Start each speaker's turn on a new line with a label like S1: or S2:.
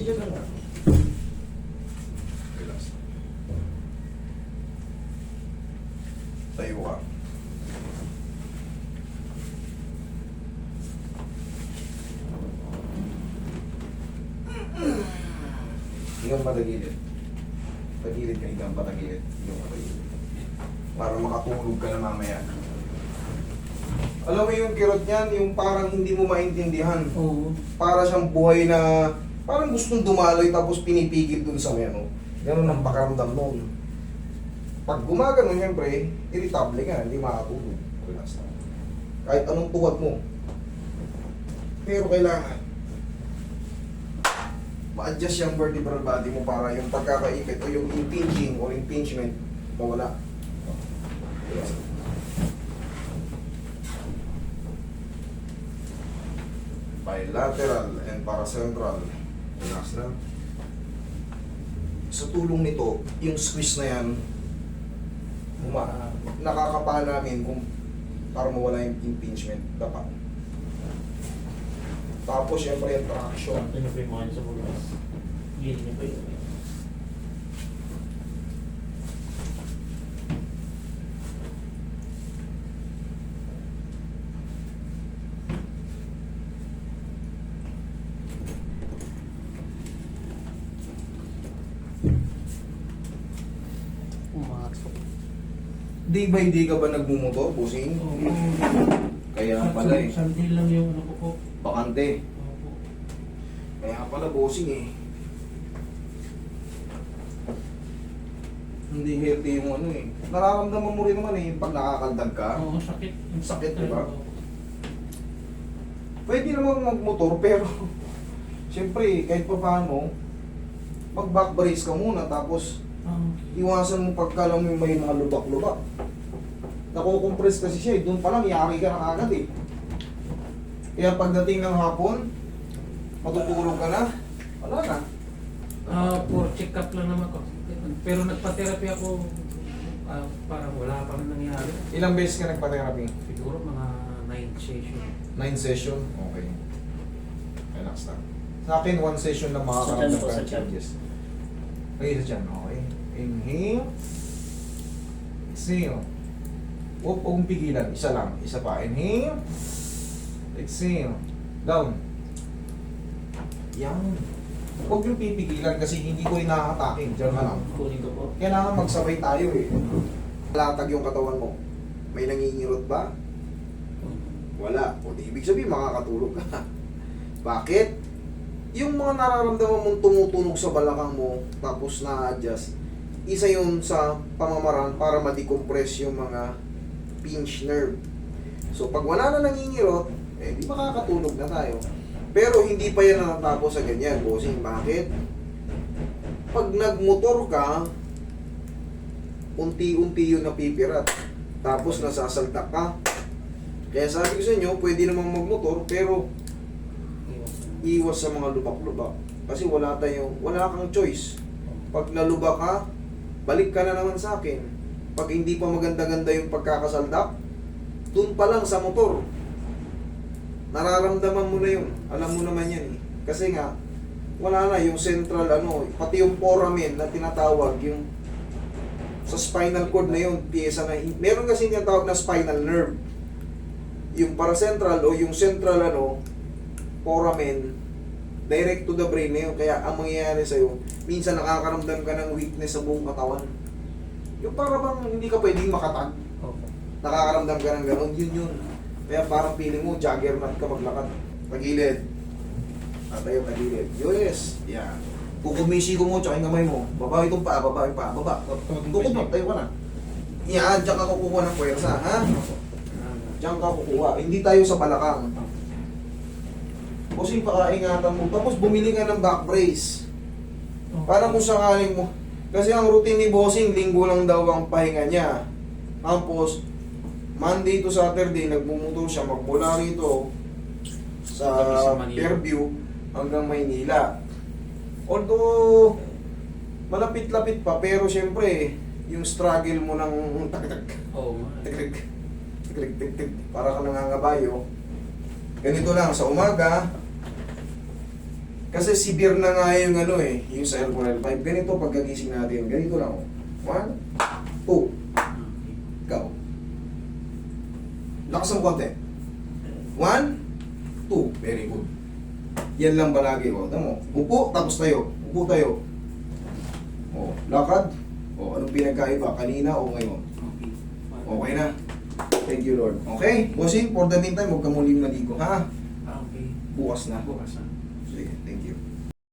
S1: dyan na nga. Relax. Tayo ka. Higang patagilid. Tagilid ka, higang patagilid. Higang patagilid. Para makatulog ka na mamaya. Alam mo yung kirot niyan, yung parang hindi mo maintindihan.
S2: Oo.
S1: Para siyang buhay na parang gustong dumaloy tapos pinipigil dun sa may ano. Ganun ang pakiramdam noon. Pag gumagano, siyempre, irritable ka, hindi makatulog. Relax na. Kahit anong tuwad mo. Pero kailangan ma-adjust yung vertebral body mo para yung pagkakaipit o yung impinging or impingement mawala. Relax. Bilateral and paracentral. Relax na. Sa tulong nito, yung squeeze na yan, nakakapa namin kung para mawala yung impingement. Dapat. Tapos, syempre, yung traction.
S2: Ito na po yung mga sa bulas. Hindi niya po yun. Umasok.
S1: Day by day ka ba nagmumotor, bossing? Kaya pala eh.
S2: Sandil lang yung ano ko po.
S1: Bakante.
S2: Opo.
S1: Kaya pala bossing eh. Hindi healthy yung ano eh. Nararamdaman mo rin naman eh, pag nakakaldag ka.
S2: Oo, sakit. Yung
S1: Sakit, di ba?
S2: Oo.
S1: Pwede naman magmotor pero siyempre kahit pa paano, mag-back brace ka muna tapos iwasan mo pagka lang yung may mga lubak-lubak. Nakukompress kasi siya eh, doon pa lang yari ka na agad eh. Kaya pagdating ng hapon, matutulog ka na, wala na.
S2: For check-up lang naman ko. Pero nagpa-therapy ako, parang wala pa rin nangyari.
S1: Ilang beses ka nagpa-therapy?
S2: Siguro mga 9 session.
S1: 9 session? Okay. Relax na. Sa akin, 1 session lang makakaramdam
S3: Sa tiyan po,
S1: ka
S3: sa
S1: ng
S3: tiyan.
S1: changes. Okay, sa tiyan. Okay. Inhale. Exhale. Huwag mong pigilan. Isa lang. Isa pa. Inhale. Exhale. Down. Yan. Huwag yung pipigilan kasi hindi ko rin nakakatakin. Diyan ka lang.
S2: Kunin ko po.
S1: Kailangan magsabay tayo eh. Latag yung katawan mo. May nangingirot ba? Wala. O di ibig sabihin makakatulog ka. Bakit? Yung mga nararamdaman mong tumutunog sa balakang mo tapos na-adjust, isa yun sa pamamaraan para ma-decompress yung mga pinch nerve. So pag wala na nangingirot, eh di makakatulog na tayo. Pero hindi pa yan natatapos sa ganyan, bossing. Bakit? Pag nagmotor ka, unti-unti yun napipirat. Tapos nasasaltak ka. Kaya sabi ko sa inyo, pwede namang magmotor, pero iwas sa mga lubak-lubak. Kasi wala kang choice. Pag nalubak ka, balik ka na naman sa akin. Pag hindi pa maganda-ganda yung pagkakasaldak, dun pa lang sa motor. Nararamdaman mo na yun. Alam mo naman yan eh. Kasi nga, wala na yung central pati yung foramen na tinatawag, yung sa spinal cord na yun, piyesa na, meron kasi tinatawag na spinal nerve. Yung paracentral o yung central foramen, direct to the brain na yun. Kaya ang mangyayari sa'yo, minsan nakakaramdam ka ng weakness sa buong katawan. Yung para bang hindi ka pwedeng makatag.
S2: Opo.
S1: Nakakaramdam ka ng gano'n, yun. Kaya parang feeling mo, juggernaut ka maglakad. Tagilid. Tatayo, tagilid. Yes. Yan. Kukumisi ko mo, tsaka yung kamay mo. Baba itong paa, baba yung paa, baba. Tukod, tayo ka na. Yan, diyan ka kukuha ng puwersa, ha? Diyan ka kukuha. Hindi tayo sa balakang. Kasi pakaingatan mo. Tapos bumili ka ng back brace. Para kung sakaling mo. Kasi ang routine ni bossing, linggo lang daw ang pahinga niya. Tapos, Monday to Saturday, nagmumotor siya magmula rito sa Fairview hanggang Maynila. Although, malapit-lapit pa, pero syempre, yung struggle mo ng tag-tag,
S2: Oo.
S1: tag-tag, para ka nangangabayo. Ganito lang, sa umaga, Kasi severe na nga yung ano eh, yung sa L4, L5. Ganito pagkagising natin. Ganito lang oh. 1, 2, go. Lakas mo konti. 1, 2, very good. Yan lang palagi oh. Tama mo. Upo, tapos tayo. Upo tayo. Oh, lakad. Oh, anong pinagkaiba? Kanina o ngayon?
S2: Okay.
S1: Okay na. Thank you, Lord. Okay, bossing, for the meantime, huwag ka muling maligo, ha?
S2: Okay.
S1: Bukas na.
S2: Bukas na.